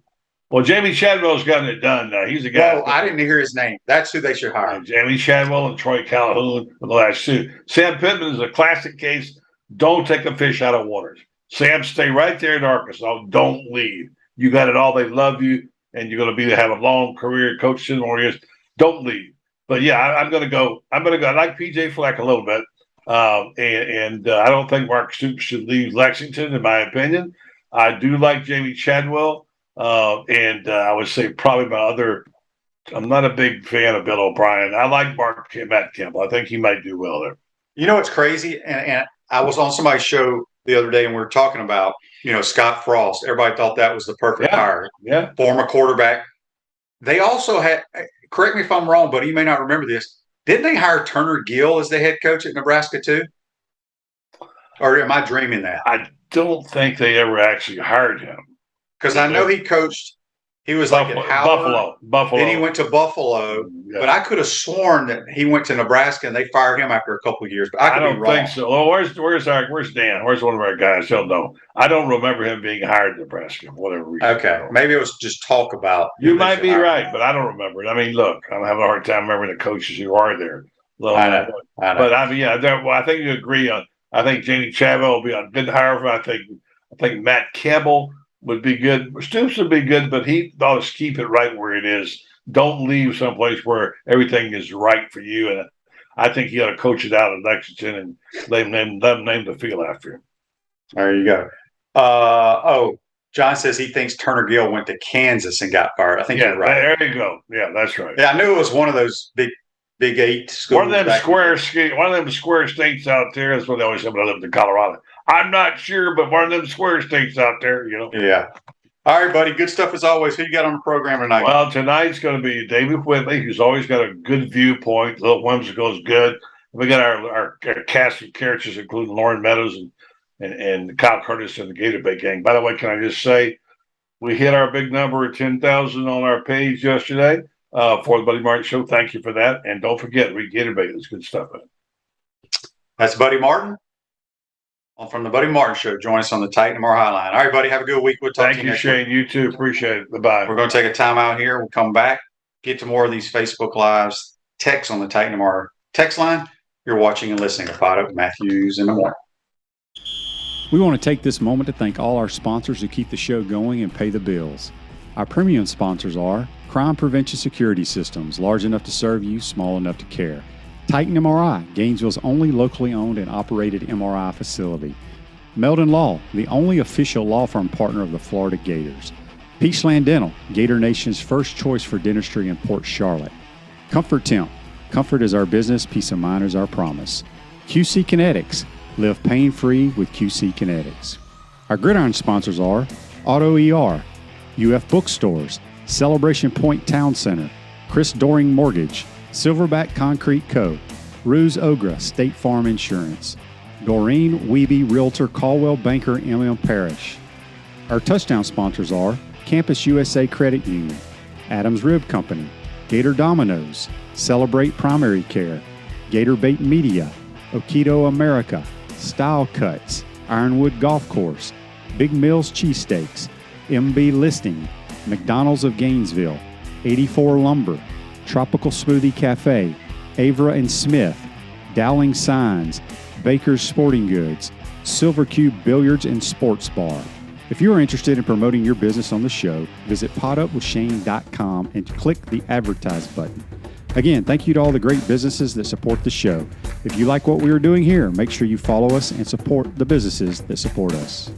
Well, Jamie Chadwell's gotten it done now. He's a guy. Well, I didn't hear his name. That's who they should hire. Jamie Chadwell and Troy Calhoun are the last two. Sam Pittman is a classic case. Don't take a fish out of waters. Sam, stay right there in Arkansas. Don't leave. You got it all. They love you, and you're going to have a long career coaching Warriors. Don't leave. But yeah, I'm going to go. I like PJ Fleck a little bit. I don't think Mark Stoops should leave Lexington, in my opinion. I do like Jamie Chadwell, and I would say probably my other. I'm not a big fan of Bill O'Brien. I like Matt Campbell. I think he might do well there. You know what's crazy? And I was on somebody's show the other day, and we were talking about Scott Frost. Everybody thought that was the perfect hire. Yeah, former quarterback. They also had. Correct me if I'm wrong, but you may not remember this. Didn't they hire Turner Gill as the head coach at Nebraska too? Or am I dreaming that? I don't think they ever actually hired him. Because I know he coached. He was like at Howard. Buffalo. Then he went to Buffalo. Yeah. But I could have sworn that he went to Nebraska and they fired him after a couple of years. But I don't think so. Oh, where's Dan? Where's one of our guys? He'll know. I don't remember him being hired in Nebraska for whatever reason. Okay. Maybe it was just talk about. You might be right, but I don't remember it. I mean, look, I'm having a hard time remembering the coaches who are there. I know. But I mean, I think you agree on. I think Jamie Chadwell will be a good hire. I think Matt Campbell would be good. Stoops would be good, but he ought to keep it right where it is. Don't leave someplace where everything is right for you. And I think he ought to coach it out at Lexington and let them name the field after him. There you go. John says he thinks Turner Gill went to Kansas and got fired. I think you're right. There you go. Yeah, that's right. Yeah, I knew it was one of those Big Eight schools. One of them square states out there. That's what they always say when I lived in Colorado. I'm not sure, but one of them square states out there, Yeah. All right, buddy. Good stuff as always. Who you got on the program tonight? Well, tonight's going to be David Whitley, who's always got a good viewpoint. A little whimsical is good. We got our cast of characters, including Lauren Meadows and Kyle Curtis and the Gator Bay Gang. By the way, can I just say we hit our big number of 10,000 on our page yesterday for the Buddy Martin Show. Thank you for that. And don't forget, read Gator Bay. There's good stuff in it. That's Buddy Martin. From the Buddy Martin Show. Join us on the Titan MR Highline. All right, buddy. Have a good week. We'll talk to you next Shane. week. You too. Appreciate it. Bye-bye. We're going to take a time out here. We'll come back, get to more of these Facebook Lives. Text on the Titan MR text line. You're watching and listening to Fight Up with Matthews in the Morning. We want to take this moment to thank all our sponsors who keep the show going and pay the bills. Our premium sponsors are Crime Prevention Security Systems, large enough to serve you, small enough to care. Titan MRI, Gainesville's only locally owned and operated MRI facility. Meldon Law, the only official law firm partner of the Florida Gators. Peachland Dental, Gator Nation's first choice for dentistry in Port Charlotte. Comfort Temp, comfort is our business, peace of mind is our promise. QC Kinetics, live pain-free with QC Kinetics. Our Gridiron sponsors are Auto ER, UF Bookstores, Celebration Point Town Center, Chris Doring Mortgage, Silverback Concrete Co., Ruse Ogra State Farm Insurance, Doreen Wiebe Realtor Caldwell Banker MM Parish. Our touchdown sponsors are Campus USA Credit Union, Adams Rib Company, Gator Dominoes, Celebrate Primary Care, Gator Bait Media, Okido America, Style Cuts, Ironwood Golf Course, Big Mills Cheesesteaks, MB Listing, McDonald's of Gainesville, 84 Lumber, Tropical Smoothie Cafe, Avra and Smith, Dowling Signs, Baker's Sporting Goods, Silver Cube Billiards and Sports Bar. If you are interested in promoting your business on the show, visit potupwithshane.com and click the Advertise button. Again, thank you to all the great businesses that support the show. If you like what we are doing here, make sure you follow us and support the businesses that support us.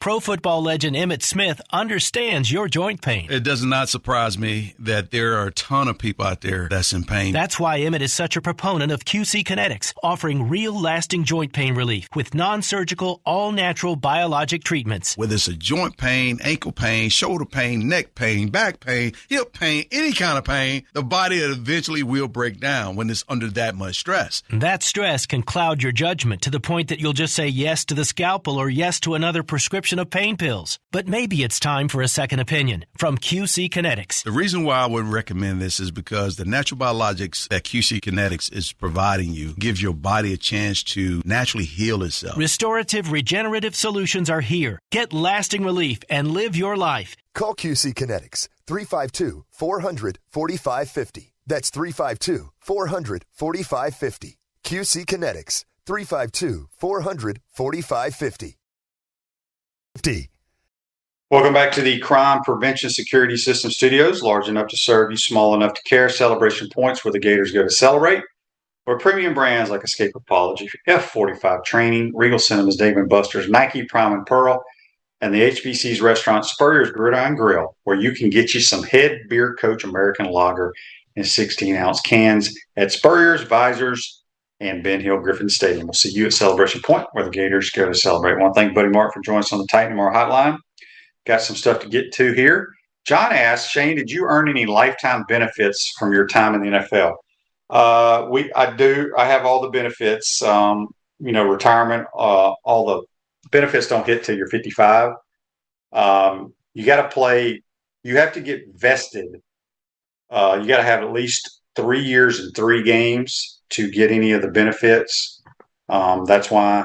Pro football legend Emmitt Smith understands your joint pain. It does not surprise me that there are a ton of people out there that's in pain. That's why Emmitt is such a proponent of QC Kinetics, offering real lasting joint pain relief with non-surgical, all-natural biologic treatments. Whether it's a joint pain, ankle pain, shoulder pain, neck pain, back pain, hip pain, any kind of pain, the body eventually will break down when it's under that much stress. That stress can cloud your judgment to the point that you'll just say yes to the scalpel or yes to another prescription of pain pills. But maybe it's time for a second opinion from QC Kinetics. The reason why I would recommend this is because the natural biologics that QC Kinetics is providing you gives your body a chance to naturally heal itself. Restorative, regenerative solutions are here. Get lasting relief and live your life. Call QC Kinetics 352-400-4550. That's 352-400-4550. QC Kinetics 352-400-4550. Welcome back to the Crime Prevention Security System Studios, large enough to serve you, small enough to care. Celebration Points, where the Gators go to celebrate. Where premium brands like Escape Apology, F45 Training, Regal Cinemas, Dave & Buster's, Nike, Prime and Pearl, and the HBC's restaurant Spurrier's Gridiron Grill, where you can get you some Head Beer Coach American Lager in 16-ounce cans at Spurrier's, Visors, and Ben Hill Griffin Stadium. We'll see you at Celebration Point, where the Gators go to celebrate. I want to thank Buddy Mark for joining us on the Titan Tomorrow Hotline. Got some stuff to get to here. John asked, Shane, did you earn any lifetime benefits from your time in the NFL? I do. I have all the benefits. Retirement. All the benefits don't hit till you're 55. You got to play. You have to get vested. You got to have at least 3 years and 3 games to get any of the benefits. That's why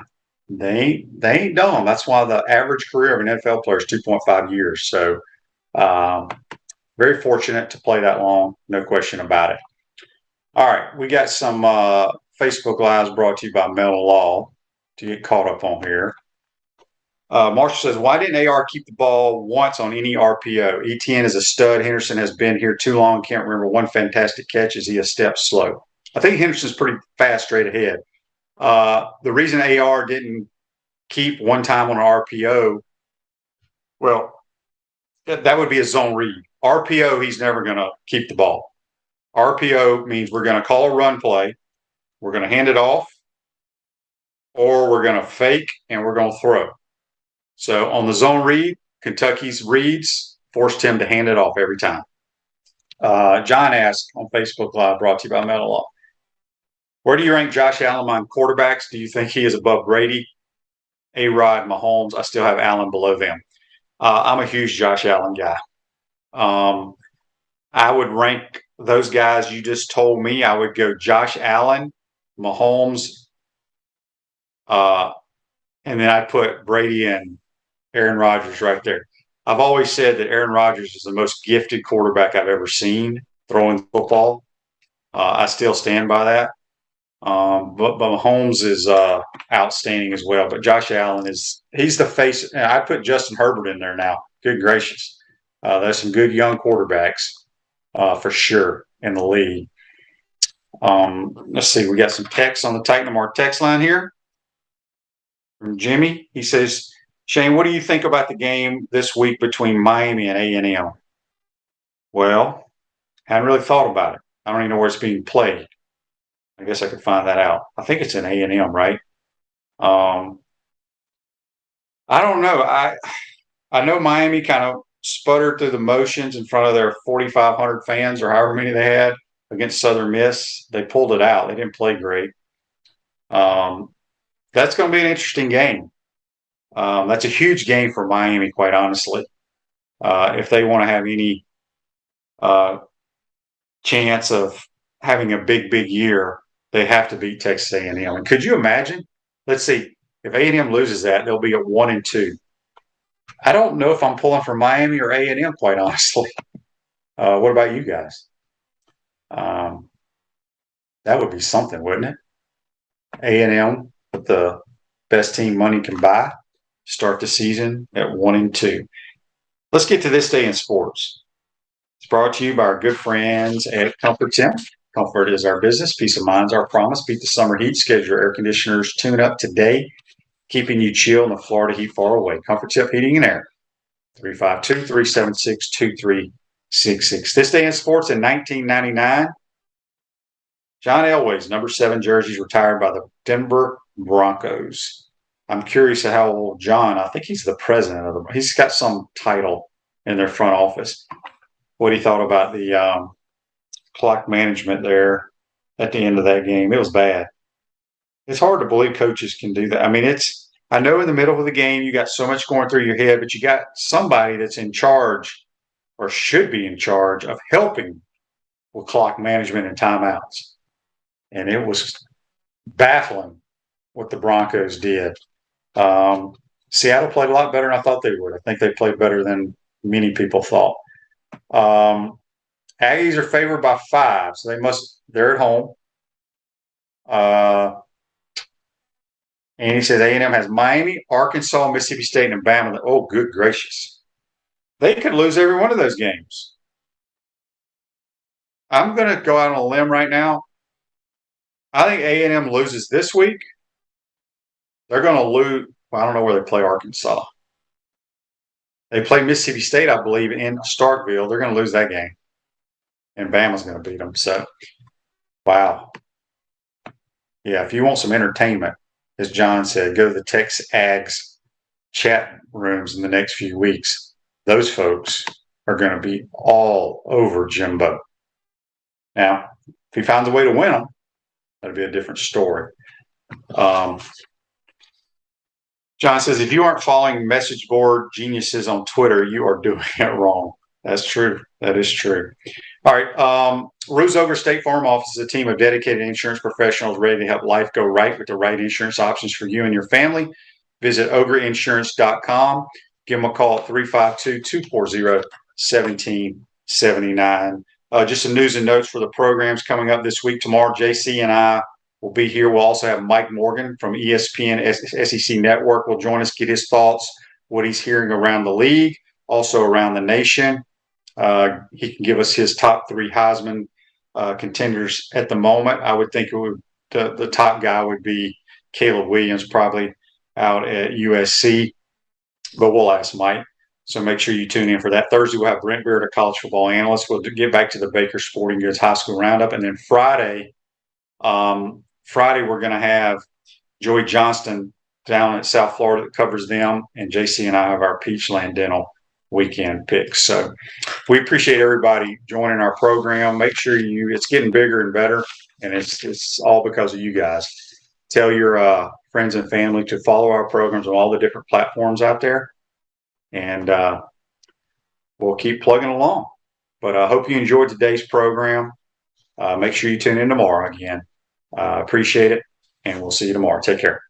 they ain't dumb. That's why the average career of an NFL player is 2.5 years. So very fortunate to play that long, no question about it. All right, we got some Facebook Lives brought to you by Metal Law to get caught up on here. Marshall says, why didn't AR keep the ball once on any RPO? ETN is a stud. Henderson has been here too long. Can't remember one fantastic catch. Is he a step slow? I think Henderson's pretty fast straight ahead. The reason AR didn't keep one time on an RPO, well, that would be a zone read. RPO, he's never going to keep the ball. RPO means we're going to call a run play, we're going to hand it off, or we're going to fake and we're going to throw. So on the zone read, Kentucky's reads forced him to hand it off every time. John asked on Facebook Live, brought to you by Metal Law, where do you rank Josh Allen among quarterbacks? Do you think he is above Brady, A-Rod, Mahomes? I still have Allen below them. I'm a huge Josh Allen guy. I would rank those guys you just told me. I would go Josh Allen, Mahomes, and then I'd put Brady and Aaron Rodgers right there. I've always said that Aaron Rodgers is the most gifted quarterback I've ever seen throwing football. I still stand by that. But Mahomes is outstanding as well. But Josh Allen he's the face. I put Justin Herbert in there now. Good gracious. There's some good young quarterbacks for sure in the league. Let's see. We got some text on the Titan Tomorrow text line here from Jimmy. He says, Shane, what do you think about the game this week between Miami and A&M? Well, I haven't really thought about it. I don't even know where it's being played. I guess I could find that out. I think it's in A&M, right? I don't know. I know Miami kind of sputtered through the motions in front of their 4,500 fans or however many they had against Southern Miss. They pulled it out. They didn't play great. That's going to be an interesting game. That's a huge game for Miami, quite honestly. If they want to have any chance of having a big year, they have to beat Texas A&M. And could you imagine? Let's see. If A&M loses that, they'll be at 1-2. I don't know if I'm pulling for Miami or A&M, quite honestly. What about you guys? That would be something, wouldn't it? A&M with the best team money can buy. Start the season at 1-2. Let's get to this day in sports. It's brought to you by our good friends at Comfort Temp. Comfort is our business. Peace of mind is our promise. Beat the summer heat. Schedule your air conditioners. Tune up today, keeping you chill in the Florida heat far away. Comfort Temp Heating and Air. 352-376-2366. This day in sports in 1999, John Elway's number 7 jersey is retired by the Denver Broncos. I'm curious how old John, I think he's the president of the, he's got some title in their front office. What he thought about the clock management there at the end of that game. It was bad. It's hard to believe coaches can do that. I mean, I know in the middle of the game, you got so much going through your head, but you got somebody that's in charge or should be in charge of helping with clock management and timeouts. And it was baffling what the Broncos did. Seattle played a lot better than I thought they would. I think they played better than many people thought. Aggies are favored by 5, so they're at home. And he says A&M has Miami, Arkansas, Mississippi State, and Bama. Oh, good gracious. They could lose every one of those games. I'm going to go out on a limb right now. I think A&M loses this week. They're going to lose. Well, I don't know where they play Arkansas. They play Mississippi State, I believe, in Starkville. They're going to lose that game. And Bama's going to beat them. So, wow. Yeah, if you want some entertainment, as John said, go to the Tex Ags chat rooms in the next few weeks. Those folks are going to be all over Jimbo. Now, if he finds a way to win them, that'll be a different story. John says, if you aren't following message board geniuses on Twitter, you are doing it wrong. That's true. That is true. All right. Ruse Ogre State Farm Office is a team of dedicated insurance professionals ready to help life go right with the right insurance options for you and your family. Visitogreinsurance.com. Give them a call at 352-240-1779. Just some news and notes for the programs coming up this week. Tomorrow, JC and I will be here. We'll also have Mike Morgan from ESPN SEC Network will join us, get his thoughts, what he's hearing around the league, also around the nation. He can give us his top 3 Heisman contenders at the moment. I would think the top guy would be Caleb Williams, probably out at USC, but we'll ask Mike. So make sure you tune in for that. Thursday, we'll have Brent Beard, a college football analyst. We'll get back to the Baker Sporting Goods High School Roundup. And then Friday, we're going to have Joey Johnston down at South Florida that covers them, and JC and I have our Peachland Dental weekend picks. So we appreciate everybody joining our program. Make sure it's getting bigger and better, and it's all because of you guys. Tell your friends and family to follow our programs on all the different platforms out there, and we'll keep plugging along. But I hope you enjoyed today's program. Make sure you tune in tomorrow again. Appreciate it, and we'll see you tomorrow. Take care.